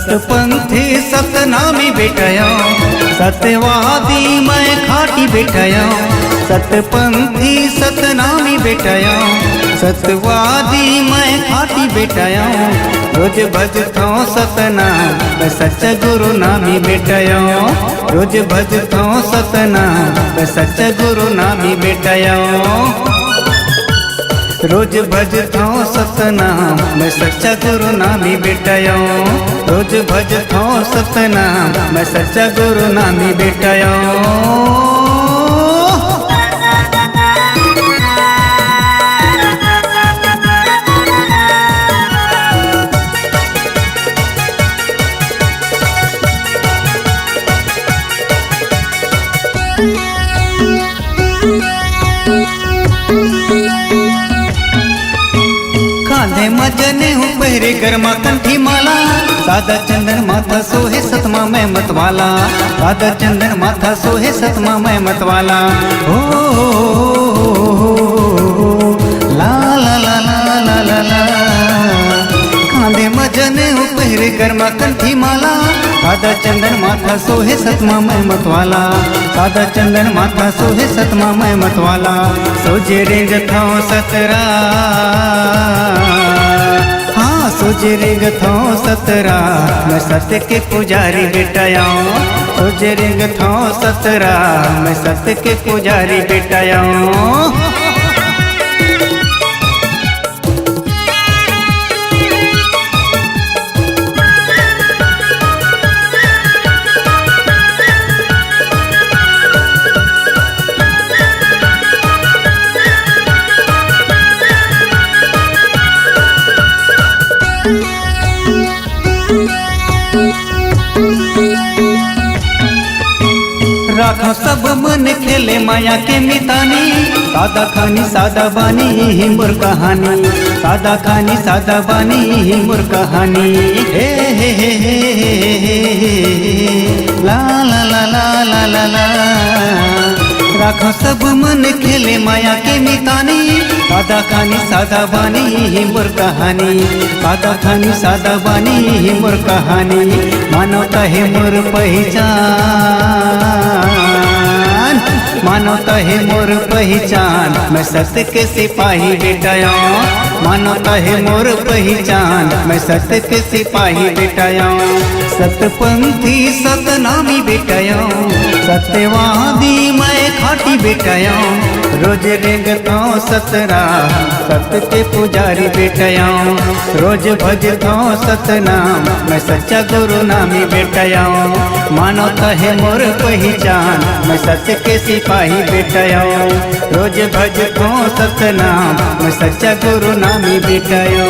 सतपंथी सतनामी बेटया, सत्यवादी मैं खाटी बेटया। सतपंथी सतनामी बेटया, सत्यवादी मैं खाटी बेटया। रोज भजतो सतनाम मैं सच्चा गुरु नामी बेटया। रोज भजतो सतनाम मैं सच्चा गुरु नामी बेटया। रोज भजतो सतनाम मैं सच्चा गुरु नामी बेटया। रोज भजतो सतनाम मैं सच्चा गुरु नामी बेटया। कांधे मजने हूँ पहरे गरमा कंठी माला। सादा चंदन माथा सोहे सतमा मैं मतवाला। सादा चंदन माथा सोहे सतमा मैं मतवाला। ओ ला ला ला ला ला ला ला। कांधे मजने हूँ पहरे गरमा कंठी माला। सादा चंदन माथा सोहे सतमा मैं मतवाला। सादा चंदन माथा सोहे सतमा मैं मतवाला। सोजे रेंग थो सतरा, हाँ सोजे रेंग थो सतरा मैं सत्य के पुजारी बेटया। सोजे रेंग थो सतरा मैं सत्य के पुजारी बेटया। राखो सब मन खेले माया के मितानी। सादा खानी सादा बानी ही मोर कहानी। सादा खानी सादा बानी ही मोर कहानी। हे हे हे हे ला ला ला ला ला ला ला। राखो सब मन खेले माया के मितानी। सादा खानी सादा बानी ही मोर कहानी। सादा खानी सादा बानी ही मोर कहानी। मानवता है मोर पहचान, मानवता है मोर पहचान मैं सत्य के सिपाही बेटया। मानवता है मोर पहचान मैं सत्य के सिपाही बेटया। सतपंथी सतनामी बेटया, सत्यवादी मैं खाटी बेटया। रोज रेंगतो सतरा सत्य के पुजारी बेटया। रोज भजतो सतनाम मैं सच्चा गुरु नामी बेटया। मानवता है मोर पहचान मैं सत्य के सिपाही बेटया। रोज भजतो सतनाम मैं सच्चा गुरु नामी बेटया।